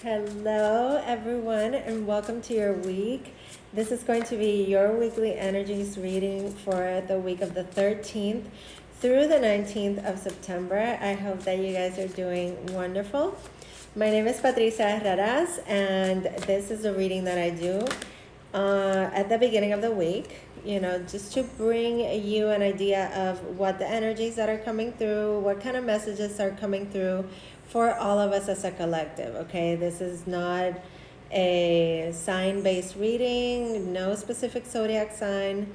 Hello, everyone, and welcome to your week. This is going to be your weekly energies reading for the week of the 13th through the 19th of September. I hope that you guys are doing wonderful. My name is Patricia, and this is a reading that I do at the beginning of the week, just to bring you an idea of what the energies that are coming through, what kind of messages are coming through for all of us as a collective, okay? This is not a sign-based reading, no specific zodiac sign.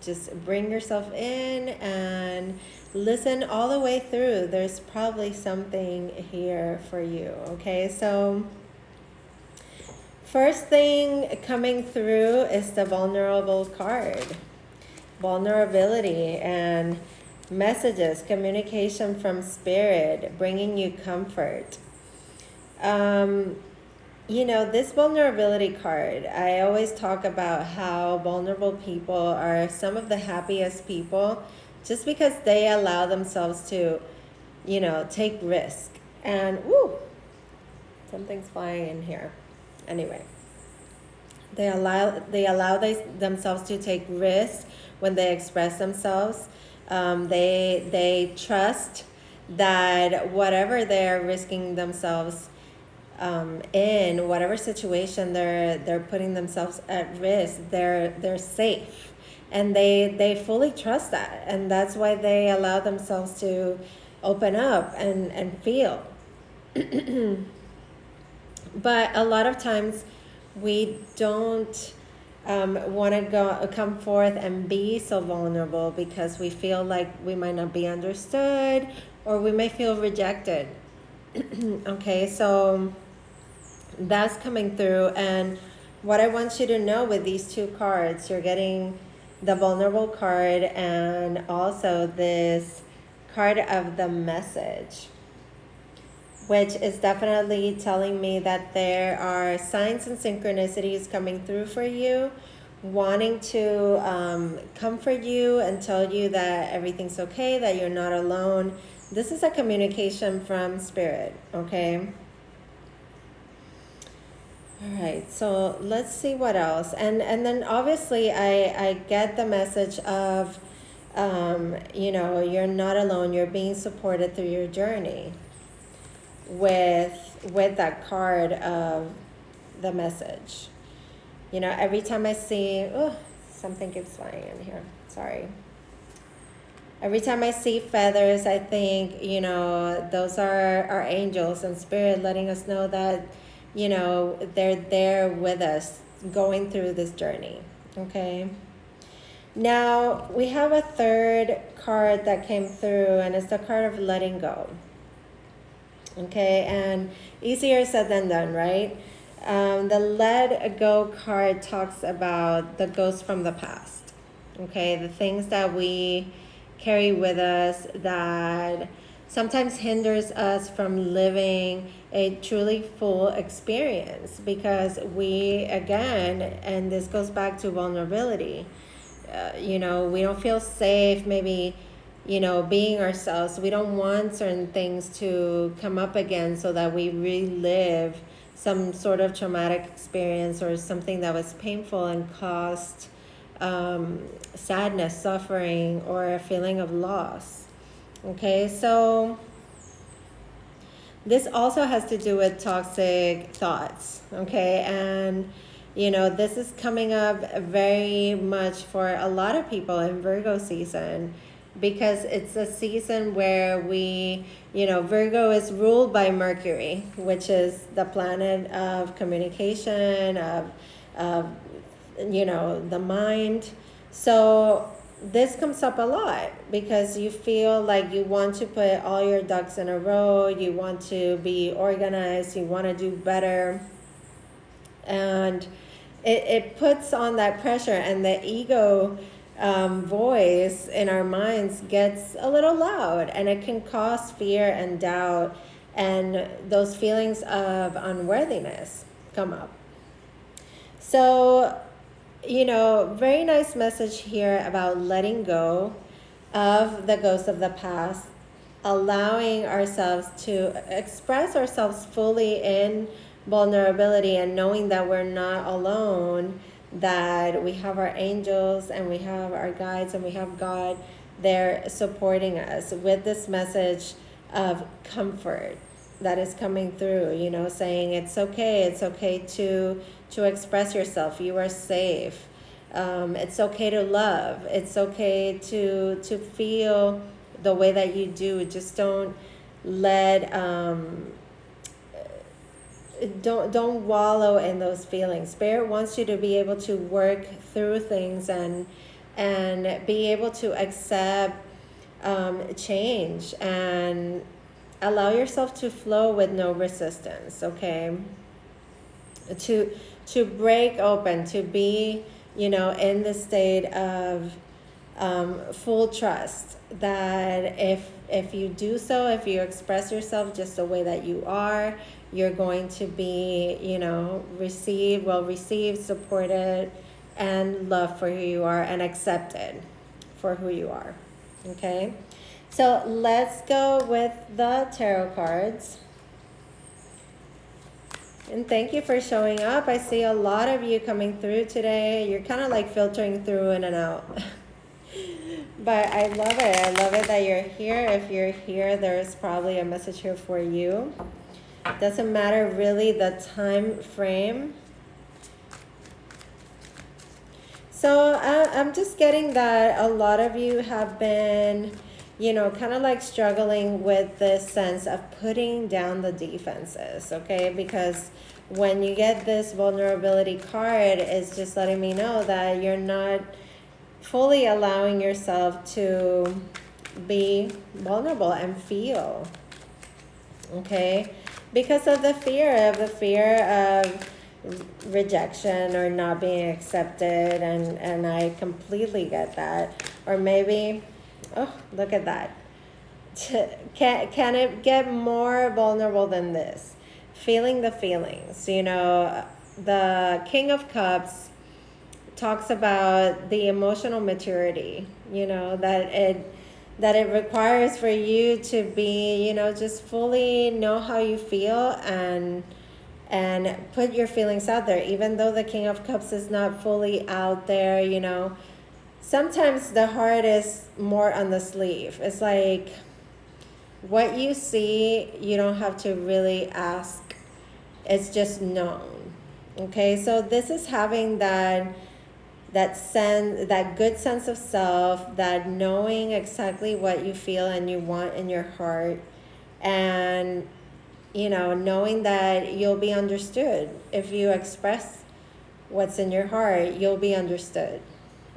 Just bring yourself in and listen all the way through. There's probably something here for you, okay? So first thing coming through is the vulnerable card. Vulnerability and messages, communication from spirit, bringing you comfort. This vulnerability card, I always talk about how vulnerable people are some of the happiest people just because they allow themselves to, take risk. And, something's flying in here. Anyway, they allow themselves to take risks when they express themselves. They trust that whatever they're risking themselves in, whatever situation they're putting themselves at risk, they're safe, and they fully trust that, and that's why they allow themselves to open up and feel. But a lot of times we don't want to come forth and be so vulnerable because we feel like we might not be understood, or we may feel rejected. Okay, so that's coming through. And what I want you to know with these two cards, you're getting the vulnerable card and also this card of the message, which is definitely telling me that there are signs and synchronicities coming through for you, wanting to comfort you and tell you that everything's okay, that you're not alone. This is a communication from spirit, okay? All right, so let's see what else. And then obviously I get the message of, you're not alone, you're being supported through your journey with that card of the message. Every time I see, something keeps flying in here, sorry. Every time I see feathers, I think, those are our angels and spirit letting us know that, they're there with us going through this journey, okay? Now, we have a third card that came through, and it's the card of letting go. Okay, and easier said than done, right? The let go card talks about the ghosts from the past. Okay, the things that we carry with us that sometimes hinders us from living a truly full experience, because we, again, and this goes back to vulnerability, we don't feel safe maybe being ourselves. We don't want certain things to come up again so that we relive some sort of traumatic experience or something that was painful and caused sadness, suffering, or a feeling of loss. Okay, so this also has to do with toxic thoughts, okay? And this is coming up very much for a lot of people in Virgo season, because it's a season where Virgo is ruled by Mercury, which is the planet of communication, of the mind. So this comes up a lot because you feel like you want to put all your ducks in a row, you want to be organized, you want to do better, and it puts on that pressure, and the ego voice in our minds gets a little loud, and it can cause fear and doubt, and those feelings of unworthiness come up. So, very nice message here about letting go of the ghosts of the past, allowing ourselves to express ourselves fully in vulnerability and knowing that we're not alone, that we have our angels and we have our guides and we have God there supporting us with this message of comfort that is coming through, you know, saying it's okay to express yourself. You are safe. It's okay to love. It's okay to feel the way that you do. Just don't let don't wallow in those feelings. Spirit wants you to be able to work through things and be able to accept change and allow yourself to flow with no resistance. Okay, to break open, to be, you know, in the state of full trust that if you do so, if you express yourself just the way that you are, you're going to be, you know, well received, supported, and loved for who you are and accepted for who you are. Okay, so let's go with the tarot cards. And thank you for showing up. I see a lot of you coming through today. You're kind of like filtering through in and out. But I love it. I love it that you're here. If you're here, there's probably a message here for you. Doesn't matter really the time frame. So I'm just getting that a lot of you have been, you know, kind of like struggling with this sense of putting down the defenses, okay? Because when you get this vulnerability card, it's just letting me know that you're not fully allowing yourself to be vulnerable and feel, okay? Because of the fear of rejection or not being accepted, and I completely get that. Or maybe, oh, look at that. Can it get more vulnerable than this? Feeling the feelings. You know, the King of Cups talks about the emotional maturity, you know, that it requires for you to be, you know, just fully know how you feel and put your feelings out there. Even though the King of Cups is not fully out there, you know, sometimes the heart is more on the sleeve. It's like what you see, you don't have to really ask. It's just known. Okay, so this is having that good sense of self, that knowing exactly what you feel and you want in your heart, and, you know, knowing that you'll be understood. If you express what's in your heart, you'll be understood.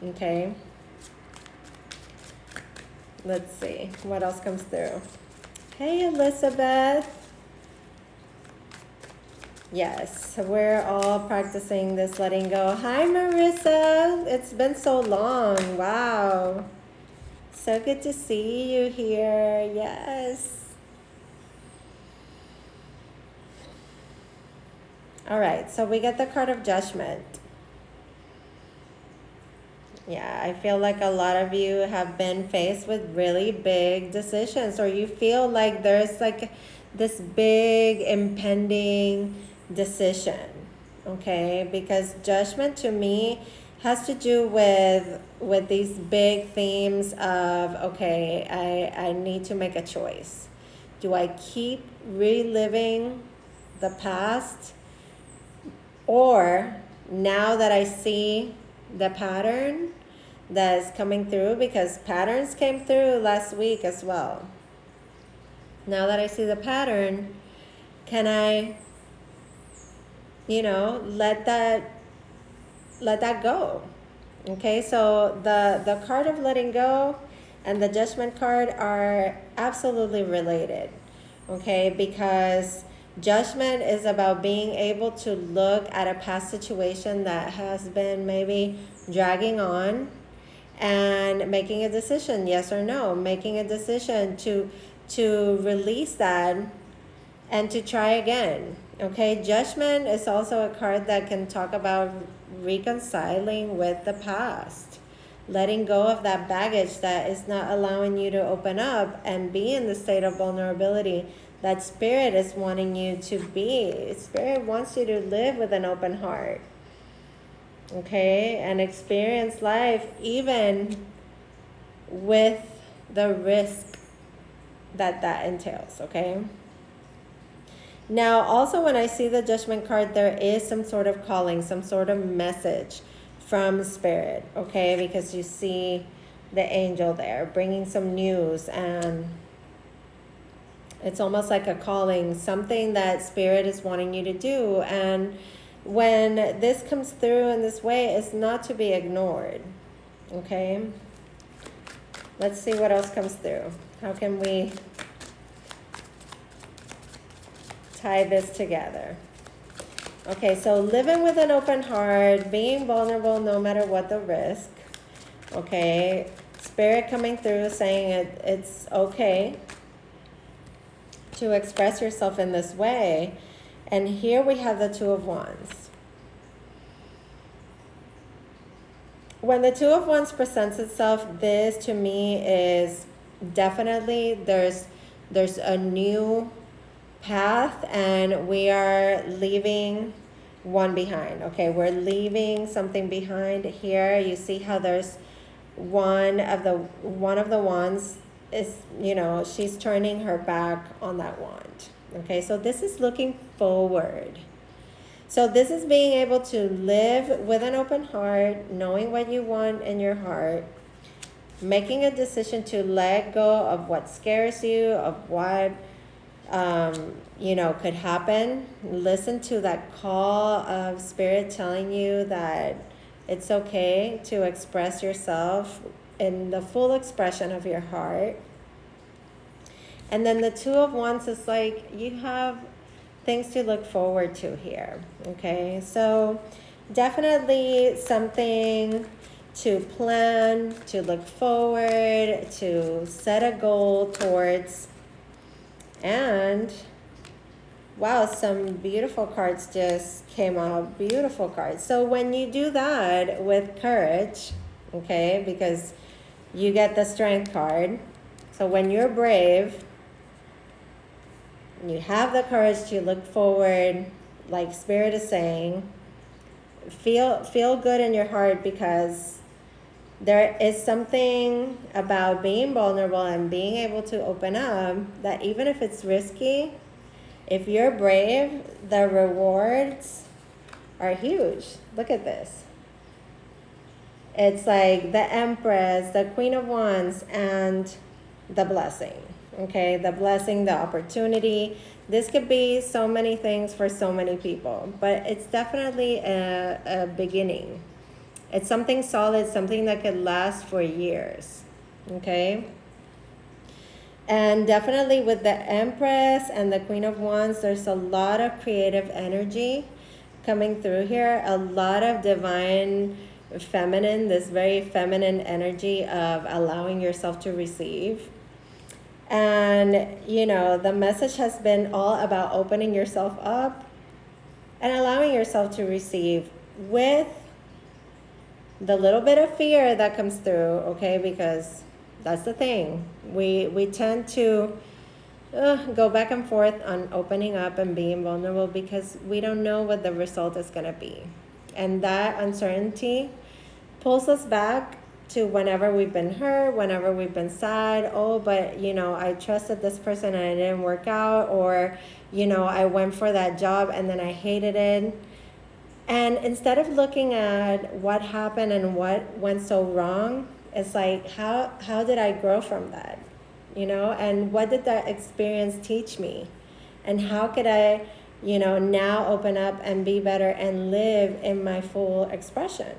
Okay, let's see what else comes through. Hey, Elizabeth. Yes, we're all practicing this letting go. Hi, Marissa. It's been so long. Wow. So good to see you here. Yes. All right, so we get the card of Judgment. Yeah, I feel like a lot of you have been faced with really big decisions, or you feel like there's like this big impending decision, okay? Because judgment to me has to do with these big themes of, okay, I need to make a choice. Do I keep reliving the past, or now that I see the pattern that is coming through, because patterns came through last week as well. Now that I see the pattern, can I, you know, let that go? Okay, so the card of letting go and the Judgment card are absolutely related, okay? Because Judgment is about being able to look at a past situation that has been maybe dragging on and making a decision, yes or no, making a decision to release that and to try again. Okay, Judgment is also a card that can talk about reconciling with the past, letting go of that baggage that is not allowing you to open up and be in the state of vulnerability that Spirit is wanting you to be. Spirit wants you to live with an open heart, okay, and experience life even with the risk that entails, okay? Now, also when I see the Judgment card, there is some sort of calling, some sort of message from Spirit, okay? Because you see the angel there bringing some news, and it's almost like a calling, something that Spirit is wanting you to do. And when this comes through in this way, it's not to be ignored, okay? Let's see what else comes through. How can we tie this together? Okay, so living with an open heart, being vulnerable no matter what the risk. Okay, Spirit coming through saying it's okay to express yourself in this way. And here we have the Two of Wands. When the Two of Wands presents itself, this to me is definitely there's a new path, and we are leaving one behind. Okay, we're leaving something behind here. You see how there's one of the wands is, you know, she's turning her back on that wand. Okay, so this is looking forward. So this is being able to live with an open heart, knowing what you want in your heart, making a decision to let go of what scares you, of what you know, could happen. Listen to that call of Spirit telling you that it's okay to express yourself in the full expression of your heart. And then the Two of Wands is like, you have things to look forward to here, okay? So definitely something to plan, to look forward, to set a goal towards. And wow, some beautiful cards just came out. Beautiful cards. So when you do that with courage, okay, because you get the Strength card. So when you're brave, you have the courage to look forward, like Spirit is saying, feel good in your heart, because there is something about being vulnerable and being able to open up that even if it's risky, if you're brave, the rewards are huge. Look at this. It's like the Empress, the Queen of Wands, and the blessing. Okay, the blessing, the opportunity. This could be so many things for so many people, but it's definitely a beginning. It's something solid, something that could last for years, okay? And definitely with the Empress and the Queen of Wands, there's a lot of creative energy coming through here, a lot of divine feminine, this very feminine energy of allowing yourself to receive. And, you know, the message has been all about opening yourself up and allowing yourself to receive with the little bit of fear that comes through, okay? Because that's the thing. We tend to go back and forth on opening up and being vulnerable because we don't know what the result is going to be. And that uncertainty pulls us back to whenever we've been hurt, whenever we've been sad. Oh, but, you know, I trusted this person and it didn't work out. Or, you know, I went for that job and then I hated it. And instead of looking at what happened and what went so wrong, it's like, how did I grow from that? You know, and what did that experience teach me? And how could I, you know, now open up and be better and live in my full expression?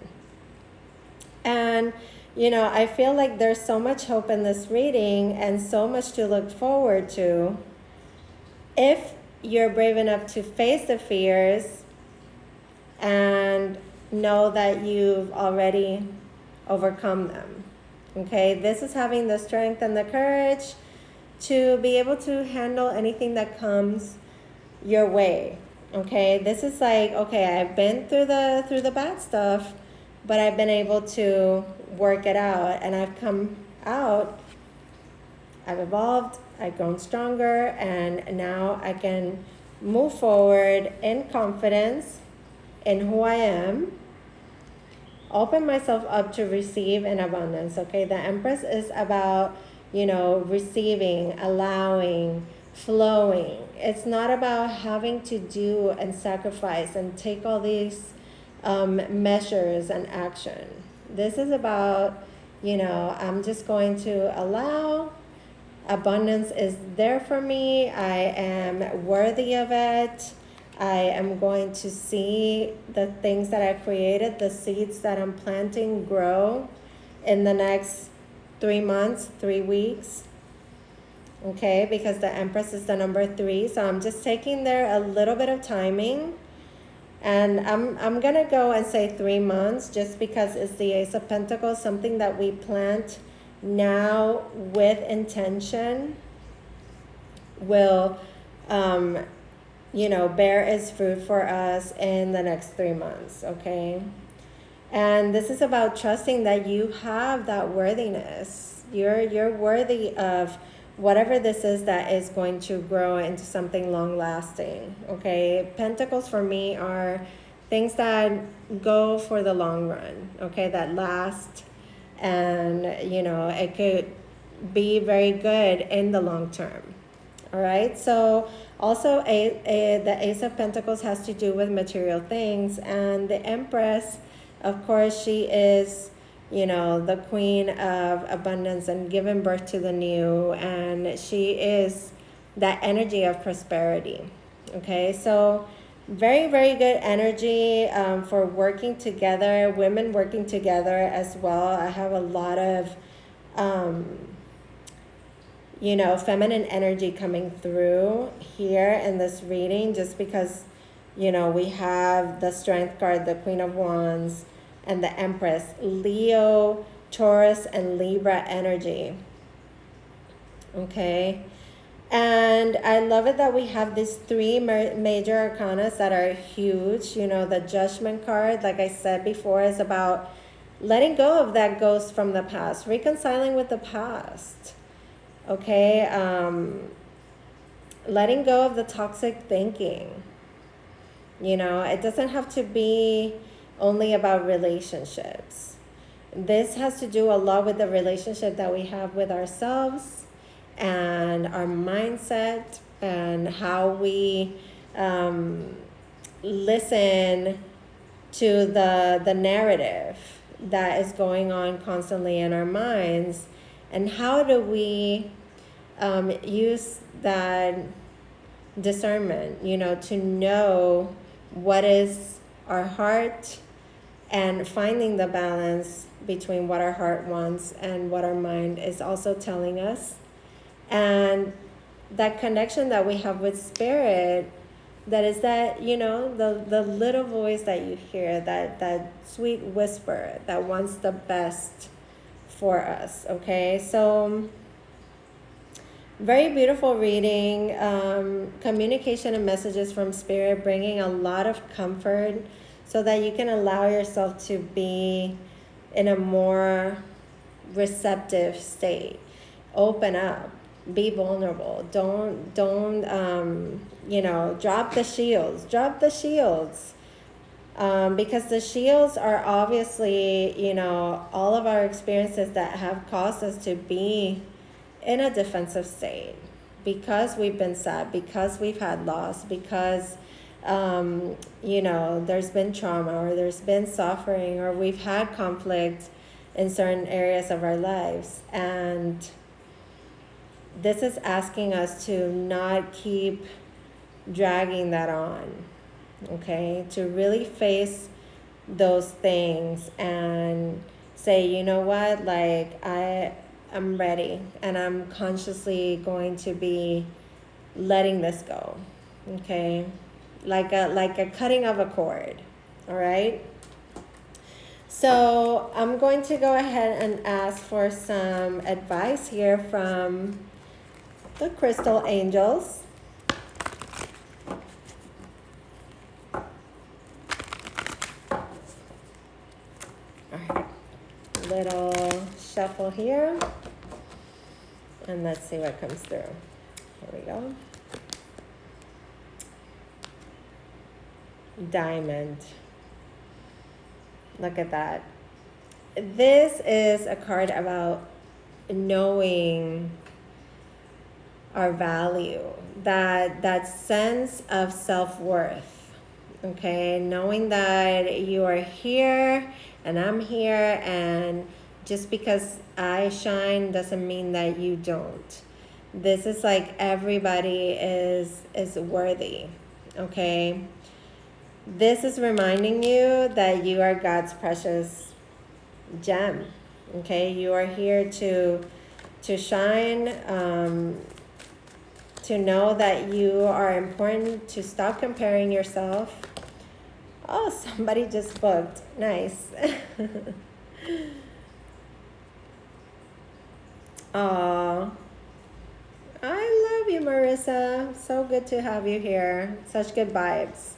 And, you know, I feel like there's so much hope in this reading and so much to look forward to if you're brave enough to face the fears and know that you've already overcome them. Okay, this is having the strength and the courage to be able to handle anything that comes your way. Okay, this is like, okay, I've been through the bad stuff, but I've been able to work it out, and I've come out I've evolved, I've grown stronger, and now I can move forward in confidence in who I am, open myself up to receive in abundance. Okay, the Empress is about, receiving, allowing, flowing. It's not about having to do and sacrifice and take all these measures and action. This is about, I'm just going to allow. Abundance is there for me. I am worthy of it. I am going to see the things that I created, the seeds that I'm planting grow in the next 3 months, 3 weeks. Okay, because the Empress is the number 3. So I'm just taking there a little bit of timing. And I'm going to go and say 3 months just because it's the Ace of Pentacles, something that we plant now with intention will bear its fruit for us in the next 3 months. Okay, and this is about trusting that you have that worthiness. You're worthy of whatever this is that is going to grow into something long lasting. Okay, Pentacles for me are things that go for the long run. Okay, that last. And, it could be very good in the long term. All right. So also the Ace of Pentacles has to do with material things. And the Empress, of course, she is, the queen of abundance and giving birth to the new. And she is that energy of prosperity. Okay. So very, very good energy for working together, women working together as well. I have a lot of, feminine energy coming through here in this reading just because, we have the Strength card, the Queen of Wands, and the Empress, Leo, Taurus, and Libra energy. Okay. And I love it that we have these 3 major arcana that are huge. The Judgment card, like I said before, is about letting go of that ghost from the past, reconciling with the past. Okay, letting go of the toxic thinking. It doesn't have to be only about relationships. This has to do a lot with the relationship that we have with ourselves and our mindset and how we listen to the narrative that is going on constantly in our minds, and how do we use that discernment, to know what is our heart and finding the balance between what our heart wants and what our mind is also telling us. And that connection that we have with spirit, that is that, the little voice that you hear, that sweet whisper that wants the best for us. Okay, so very beautiful reading, communication and messages from spirit, bringing a lot of comfort so that you can allow yourself to be in a more receptive state. Open up. Be vulnerable. Don't drop the shields. Drop the shields. Because the shields are obviously, all of our experiences that have caused us to be in a defensive state. Because we've been sad, because we've had loss, because, there's been trauma or there's been suffering or we've had conflict in certain areas of our lives. And this is asking us to not keep dragging that on, okay? To really face those things and say, you know what, like I'm ready and I'm consciously going to be letting this go, okay? Like a cutting of a cord, all right? So I'm going to go ahead and ask for some advice here from the crystal angels. All right, little shuffle here. And let's see what comes through. Here we go. Diamond. Look at that. This is a card about knowing our value, that sense of self-worth. Okay, knowing that you are here and I'm here, and just because I shine doesn't mean that you don't. This is like everybody is worthy. Okay, this is reminding you that you are God's precious gem. Okay, you are here to shine, to know that you are important, to stop comparing yourself. Oh, somebody just booked. Nice. Oh, I love you, Marissa. So good to have you here. Such good vibes.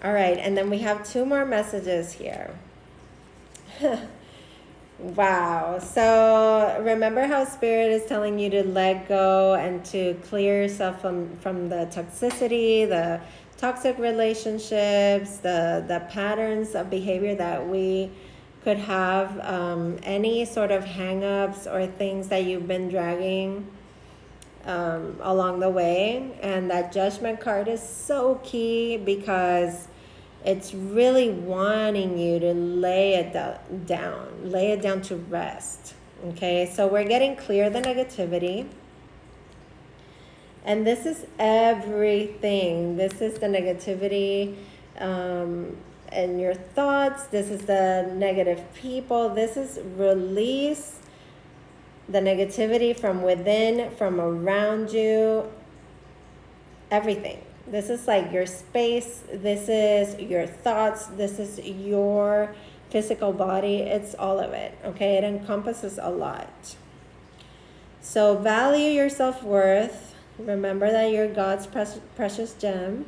All right, and then we have 2 more messages here. Wow. So remember how Spirit is telling you to let go and to clear yourself from the toxicity, the toxic relationships, the patterns of behavior that we could have, any sort of hang-ups or things that you've been dragging along the way. And that Judgment card is so key because it's really wanting you to lay it down to rest. Okay, so we're getting clear the negativity. And this is everything. This is the negativity and your thoughts. This is the negative people. This is release the negativity from within, from around you, everything. This is like your space. This is your thoughts. This is your physical body. It's all of it, okay? It encompasses a lot. So value your self-worth. Remember that you're God's precious gem.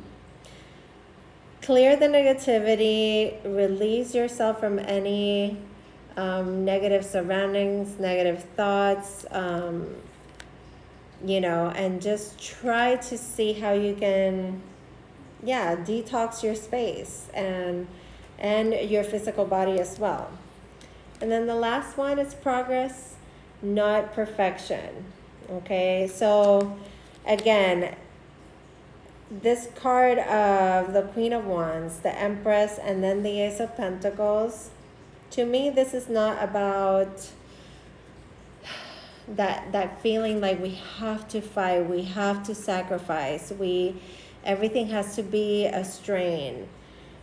Clear the negativity. Release yourself from any negative surroundings, negative thoughts, and just try to see how you can, detox your space and your physical body as well. And then the last one is progress, not perfection. Okay, so again, this card of the Queen of Wands, the Empress, and then the Ace of Pentacles, to me, this is not about that feeling like we have to fight, we have to sacrifice, everything has to be a strain,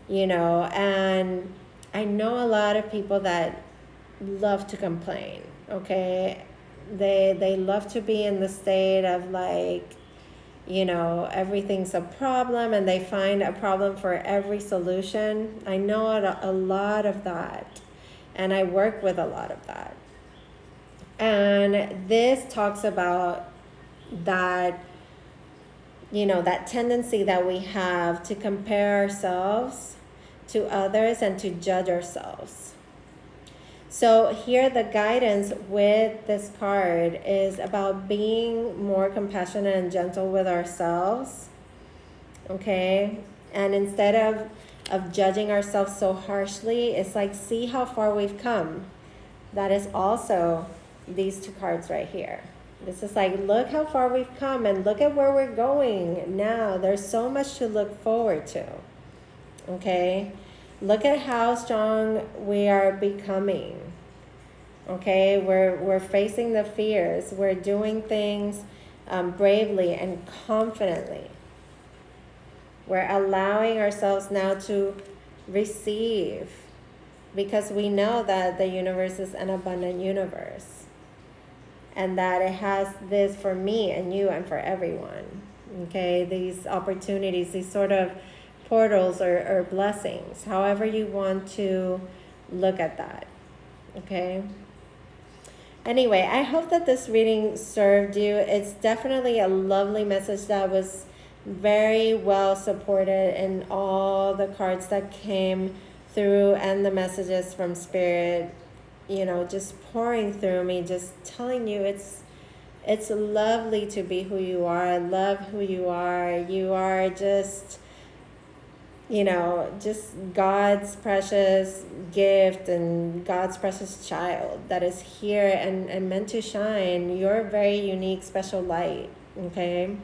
and I know a lot of people that love to complain, okay? They love to be in the state of like, everything's a problem, and they find a problem for every solution. I know a lot of that, and I work with a lot of that. And this talks about that, that tendency that we have to compare ourselves to others and to judge ourselves. So here the guidance with this card is about being more compassionate and gentle with ourselves, okay? And instead of judging ourselves so harshly, it's like, see how far we've come. That is also these 2 cards right here. This is like, look how far we've come and look at where we're going now. There's so much to look forward to, okay? Look at how strong we are becoming, okay? We're facing the fears. We're doing things bravely and confidently. We're allowing ourselves now to receive, because we know that the universe is an abundant universe, and that it has this for me and you and for everyone, okay? These opportunities, these sort of portals or blessings, however you want to look at that, okay? Anyway, I hope that this reading served you. It's definitely a lovely message that was very well supported in all the cards that came through and the messages from Spirit. just pouring through me, just telling you it's lovely to be who you are. I love who you are. You are just just God's precious gift and God's precious child that is here and meant to shine your very unique, special light. Okay?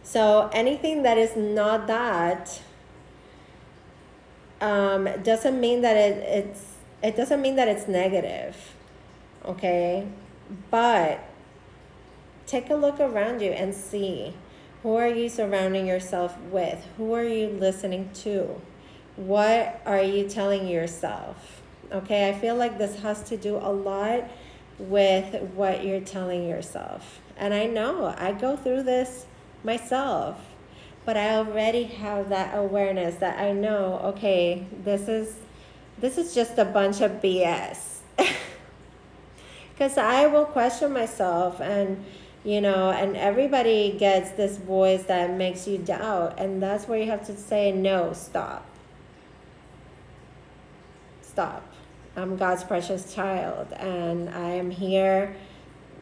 So anything that is not that doesn't mean that it doesn't mean that it's negative. Okay? But take a look around you and see, who are you surrounding yourself with? Who are you listening to? What are you telling yourself? Okay, I feel like this has to do a lot with what you're telling yourself. And I know I go through this myself, but I already have that awareness that I know, okay, this is just a bunch of BS. Because I will question myself, and and everybody gets this voice that makes you doubt, and that's where you have to say, no, stop. I'm God's precious child, and I am here,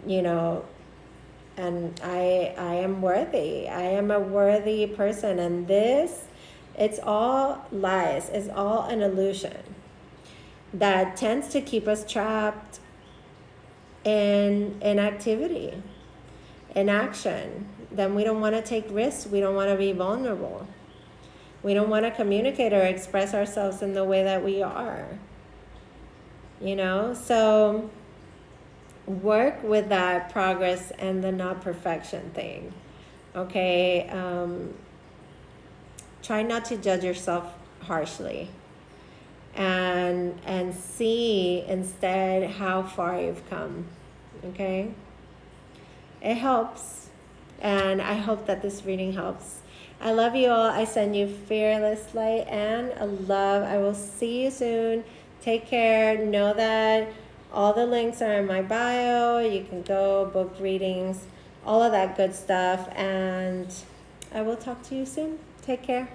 and I am worthy. I am a worthy person, and it's all lies. It's all an illusion that tends to keep us trapped in inactivity, inaction. Then we don't want to take risks. We don't want to be vulnerable. We don't want to communicate or express ourselves in the way that we are. So work with that progress and the not perfection thing. Okay? Try not to judge yourself harshly. And see instead how far you've come. Okay? It helps, and I hope that this reading helps. I love you all. I send you fearless light and a love. I will see you soon. Take care. Know that all the links are in my bio. You can go book readings, all of that good stuff, and I will talk to you soon. Take care.